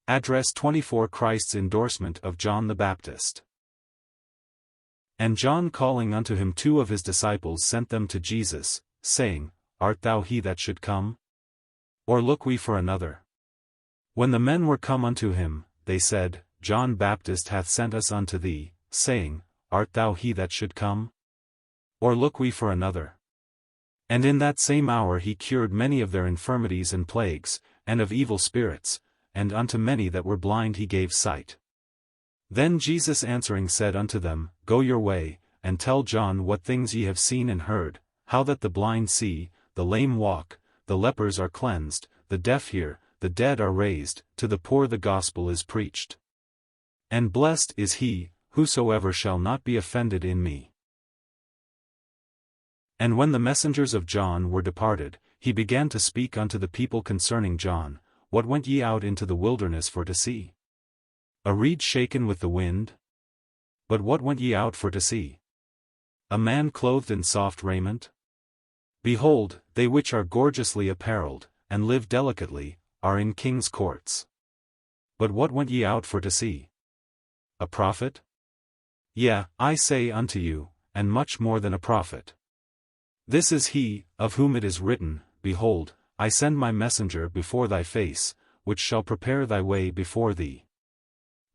Address 24 Christ's endorsement of John the Baptist. And John calling unto him 2 of his disciples sent them to Jesus, saying, Art thou he that should come? Or look we for another? When the men were come unto him, they said, John Baptist hath sent us unto thee, saying, Art thou he that should come? Or look we for another? And in that same hour he cured many of their infirmities and plagues, and of evil spirits, and unto many that were blind he gave sight. Then Jesus answering said unto them, Go your way, and tell John what things ye have seen and heard, how that the blind see, the lame walk, the lepers are cleansed, the deaf hear, the dead are raised, to the poor the gospel is preached. And blessed is he, whosoever shall not be offended in me. And when the messengers of John were departed, he began to speak unto the people concerning John, What went ye out into the wilderness for to see? A reed shaken with the wind? But what went ye out for to see? A man clothed in soft raiment? Behold, they which are gorgeously apparelled, and live delicately, are in king's courts. But what went ye out for to see? A prophet? Yea, I say unto you, and much more than a prophet. This is he, of whom it is written, Behold, I send my messenger before thy face, which shall prepare thy way before thee.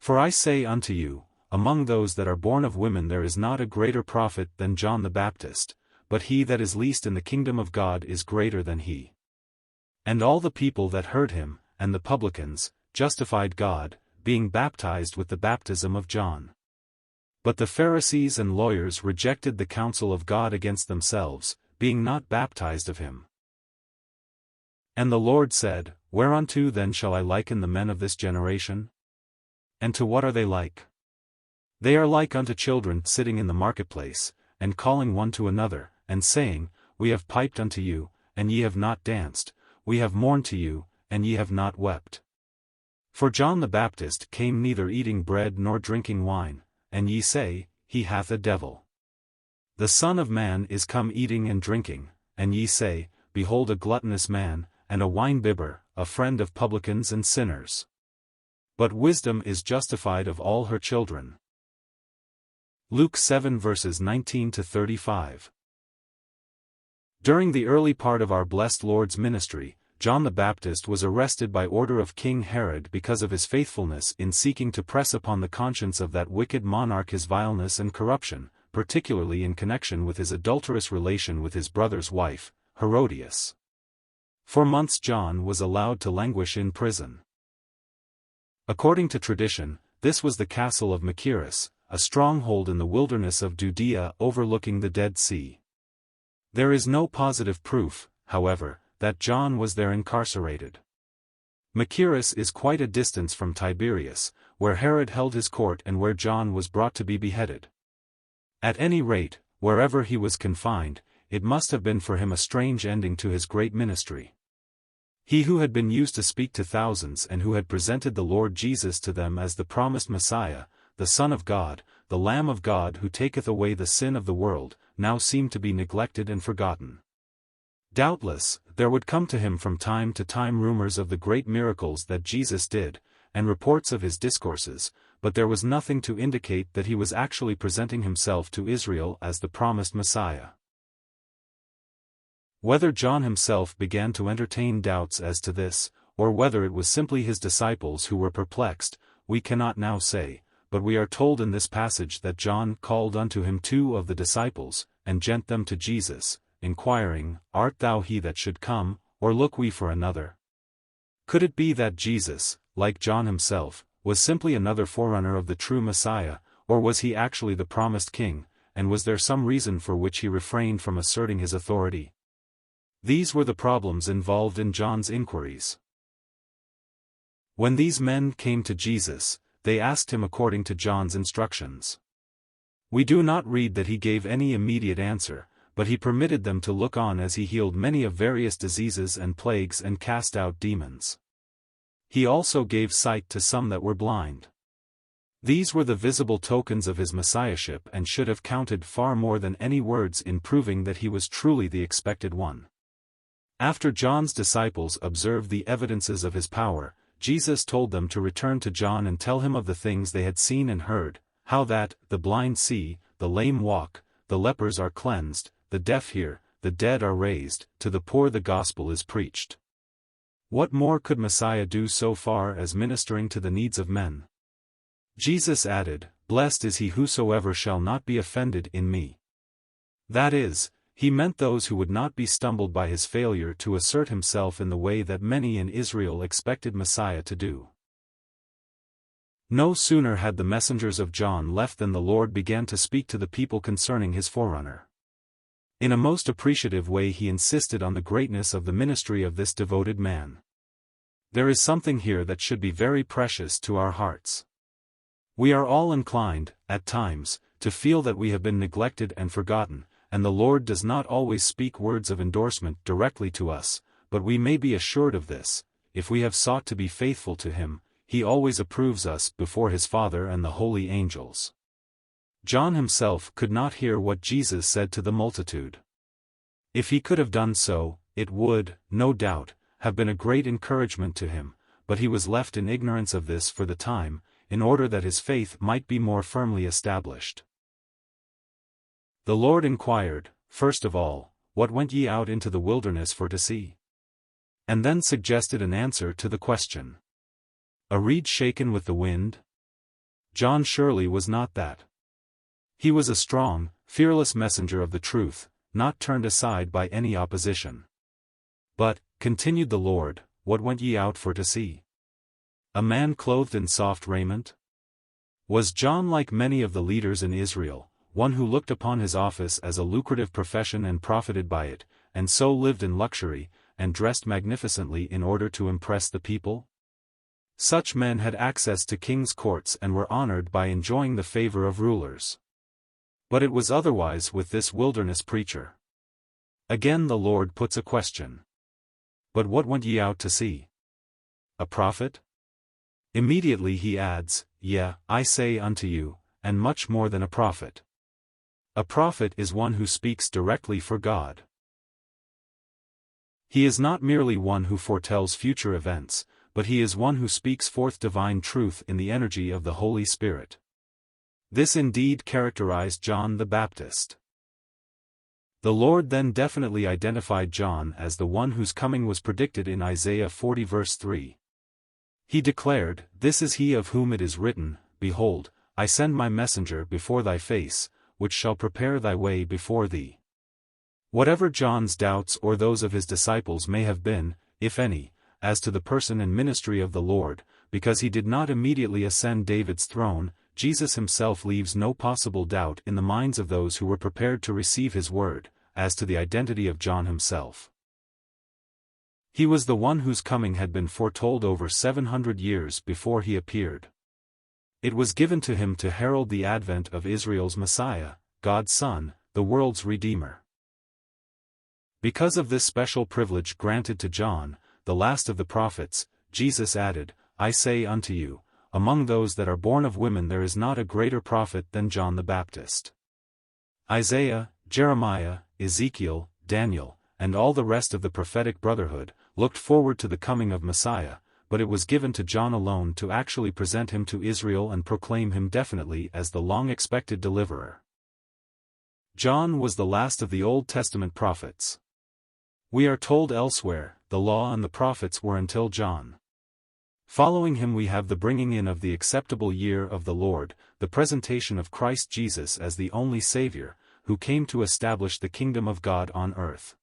For I say unto you, among those that are born of women there is not a greater prophet than John the Baptist, but he that is least in the kingdom of God is greater than he. And all the people that heard him, and the publicans, justified God, being baptized with the baptism of John. But the Pharisees and lawyers rejected the counsel of God against themselves, being not baptized of him. And the Lord said, Whereunto then shall I liken the men of this generation? And to what are they like? They are like unto children sitting in the marketplace, and calling one to another, and saying, We have piped unto you, and ye have not danced, we have mourned to you, and ye have not wept. For John the Baptist came neither eating bread nor drinking wine, and ye say, He hath a devil. The Son of Man is come eating and drinking, and ye say, Behold a gluttonous man, and a winebibber, a friend of publicans and sinners. But wisdom is justified of all her children. Luke 7 verses 19 to 35. During the early part of our blessed Lord's ministry, John the Baptist was arrested by order of King Herod because of his faithfulness in seeking to press upon the conscience of that wicked monarch his vileness and corruption, particularly in connection with his adulterous relation with his brother's wife, Herodias. For months John was allowed to languish in prison. According to tradition, this was the castle of Machaerus, a stronghold in the wilderness of Judea overlooking the Dead Sea. There is no positive proof, however, that John was there incarcerated. Machaerus is quite a distance from Tiberias, where Herod held his court and where John was brought to be beheaded. At any rate, wherever he was confined, it must have been for him a strange ending to his great ministry. He who had been used to speak to thousands and who had presented the Lord Jesus to them as the promised Messiah, the Son of God, the Lamb of God who taketh away the sin of the world, now seemed to be neglected and forgotten. Doubtless, there would come to him from time to time rumors of the great miracles that Jesus did, and reports of his discourses, but there was nothing to indicate that he was actually presenting himself to Israel as the promised Messiah. Whether John himself began to entertain doubts as to this, or whether it was simply his disciples who were perplexed, we cannot now say, but we are told in this passage that John called unto him 2 of the disciples, and sent them to Jesus, inquiring, Art thou he that should come, or look we for another? Could it be that Jesus, like John himself, was simply another forerunner of the true Messiah, or was he actually the promised king, and was there some reason for which he refrained from asserting his authority? These were the problems involved in John's inquiries. When these men came to Jesus, they asked him according to John's instructions. We do not read that he gave any immediate answer, but he permitted them to look on as he healed many of various diseases and plagues and cast out demons. He also gave sight to some that were blind. These were the visible tokens of his messiahship and should have counted far more than any words in proving that he was truly the expected one. After John's disciples observed the evidences of his power, Jesus told them to return to John and tell him of the things they had seen and heard, how that, the blind see, the lame walk, the lepers are cleansed, the deaf hear, the dead are raised, to the poor the gospel is preached. What more could Messiah do so far as ministering to the needs of men? Jesus added, "Blessed is he whosoever shall not be offended in me." That is, he meant those who would not be stumbled by his failure to assert himself in the way that many in Israel expected Messiah to do. No sooner had the messengers of John left than the Lord began to speak to the people concerning his forerunner. In a most appreciative way he insisted on the greatness of the ministry of this devoted man. There is something here that should be very precious to our hearts. We are all inclined, at times, to feel that we have been neglected and forgotten, and the Lord does not always speak words of endorsement directly to us, but we may be assured of this: if we have sought to be faithful to him, he always approves us before his Father and the holy angels. John himself could not hear what Jesus said to the multitude. If he could have done so, it would, no doubt, have been a great encouragement to him, but he was left in ignorance of this for the time, in order that his faith might be more firmly established. The Lord inquired, first of all, "What went ye out into the wilderness for to see?" And then suggested an answer to the question. A reed shaken with the wind? John surely was not that. He was a strong, fearless messenger of the truth, not turned aside by any opposition. But, continued the Lord, "What went ye out for to see? A man clothed in soft raiment?" Was John like many of the leaders in Israel, one who looked upon his office as a lucrative profession and profited by it, and so lived in luxury, and dressed magnificently in order to impress the people? Such men had access to kings' courts and were honored by enjoying the favor of rulers. But it was otherwise with this wilderness preacher. Again the Lord puts a question. "But what went ye out to see? A prophet?" Immediately he adds, "Yea, I say unto you, and much more than a prophet." A prophet is one who speaks directly for God. He is not merely one who foretells future events, but he is one who speaks forth divine truth in the energy of the Holy Spirit. This indeed characterized John the Baptist. The Lord then definitely identified John as the one whose coming was predicted in Isaiah 40 verse 3. He declared, "This is he of whom it is written, Behold, I send my messenger before thy face, which shall prepare thy way before thee." Whatever John's doubts or those of his disciples may have been, if any, as to the person and ministry of the Lord, because he did not immediately ascend David's throne, Jesus himself leaves no possible doubt in the minds of those who were prepared to receive his word, as to the identity of John himself. He was the one whose coming had been foretold over 700 years before he appeared. It was given to him to herald the advent of Israel's Messiah, God's Son, the world's Redeemer. Because of this special privilege granted to John, the last of the prophets, Jesus added, "I say unto you, among those that are born of women there is not a greater prophet than John the Baptist." Isaiah, Jeremiah, Ezekiel, Daniel, and all the rest of the prophetic brotherhood, looked forward to the coming of Messiah, but it was given to John alone to actually present him to Israel and proclaim him definitely as the long-expected deliverer. John was the last of the Old Testament prophets. We are told elsewhere, the law and the prophets were until John. Following him we have the bringing in of the acceptable year of the Lord, the presentation of Christ Jesus as the only Savior, who came to establish the kingdom of God on earth.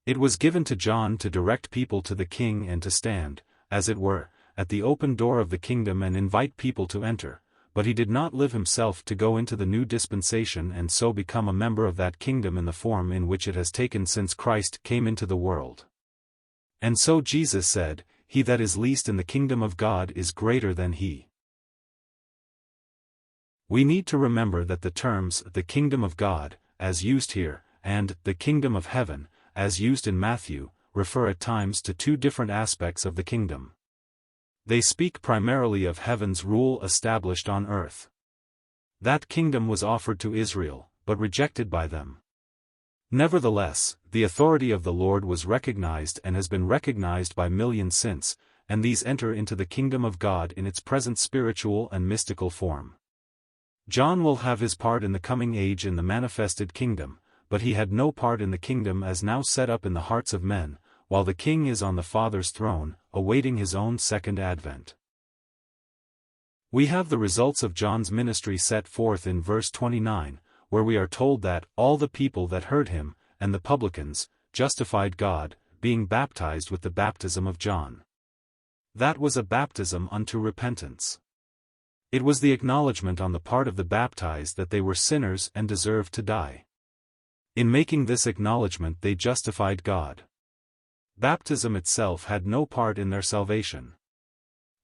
It was given to John to direct people to the King and to stand, as it were, at the open door of the kingdom and invite people to enter, but he did not live himself to go into the new dispensation and so become a member of that kingdom in the form in which it has taken since Christ came into the world. And so Jesus said, "He that is least in the kingdom of God is greater than he." We need to remember that the terms "the kingdom of God," as used here, and "the kingdom of heaven," as used in Matthew, refer at times to two different aspects of the kingdom. They speak primarily of heaven's rule established on earth. That kingdom was offered to Israel, but rejected by them. Nevertheless, the authority of the Lord was recognized and has been recognized by millions since, and these enter into the kingdom of God in its present spiritual and mystical form. John will have his part in the coming age in the manifested kingdom, but he had no part in the kingdom as now set up in the hearts of men, while the King is on the Father's throne, awaiting his own second advent. We have the results of John's ministry set forth in verse 29, where we are told that all the people that heard him, and the publicans, justified God, being baptized with the baptism of John. That was a baptism unto repentance. It was the acknowledgement on the part of the baptized that they were sinners and deserved to die. In making this acknowledgement they justified God. Baptism itself had no part in their salvation.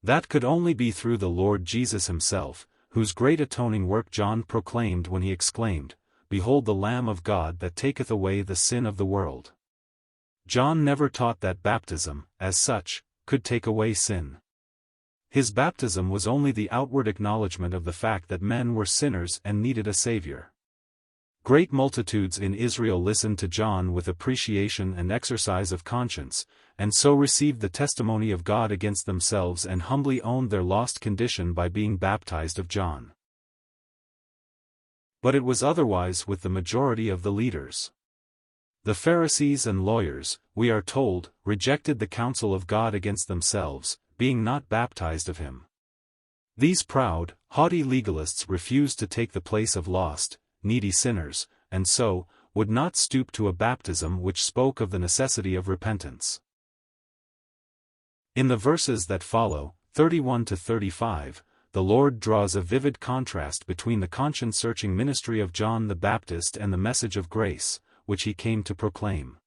That could only be through the Lord Jesus himself, whose great atoning work John proclaimed when he exclaimed, "Behold the Lamb of God that taketh away the sin of the world." John never taught that baptism, as such, could take away sin. His baptism was only the outward acknowledgement of the fact that men were sinners and needed a Savior. Great multitudes in Israel listened to John with appreciation and exercise of conscience, and so received the testimony of God against themselves and humbly owned their lost condition by being baptized of John. But it was otherwise with the majority of the leaders. The Pharisees and lawyers, we are told, rejected the counsel of God against themselves, being not baptized of him. These proud, haughty legalists refused to take the place of lost, needy sinners, and so, would not stoop to a baptism which spoke of the necessity of repentance. In the verses that follow, 31 to 35, the Lord draws a vivid contrast between the conscience-searching ministry of John the Baptist and the message of grace, which he came to proclaim.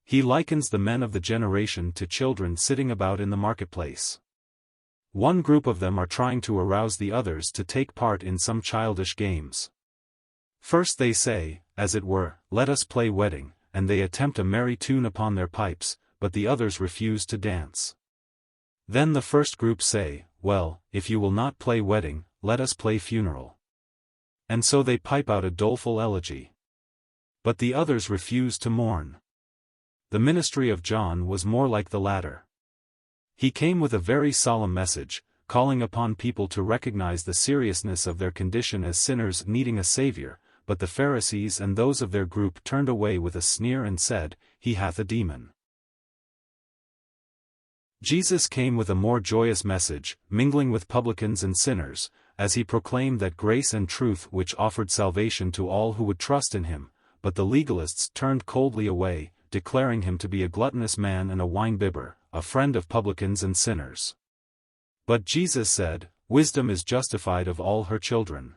He likens the men of the generation to children sitting about in the marketplace. One group of them are trying to arouse the others to take part in some childish games. First they say, as it were, "Let us play wedding," and they attempt a merry tune upon their pipes, but the others refuse to dance. Then the first group say, "Well, if you will not play wedding, let us play funeral." And so they pipe out a doleful elegy. But the others refuse to mourn. The ministry of John was more like the latter. He came with a very solemn message, calling upon people to recognize the seriousness of their condition as sinners needing a Savior, but the Pharisees and those of their group turned away with a sneer and said, "He hath a demon." Jesus came with a more joyous message, mingling with publicans and sinners, as he proclaimed that grace and truth which offered salvation to all who would trust in him, but the legalists turned coldly away, declaring him to be a gluttonous man and a wine-bibber, a friend of publicans and sinners. But Jesus said, "Wisdom is justified of all her children."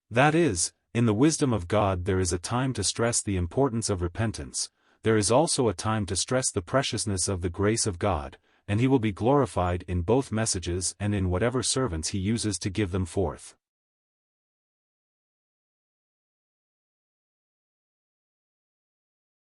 That is, in the wisdom of God there is a time to stress the importance of repentance, there is also a time to stress the preciousness of the grace of God, and he will be glorified in both messages and in whatever servants he uses to give them forth.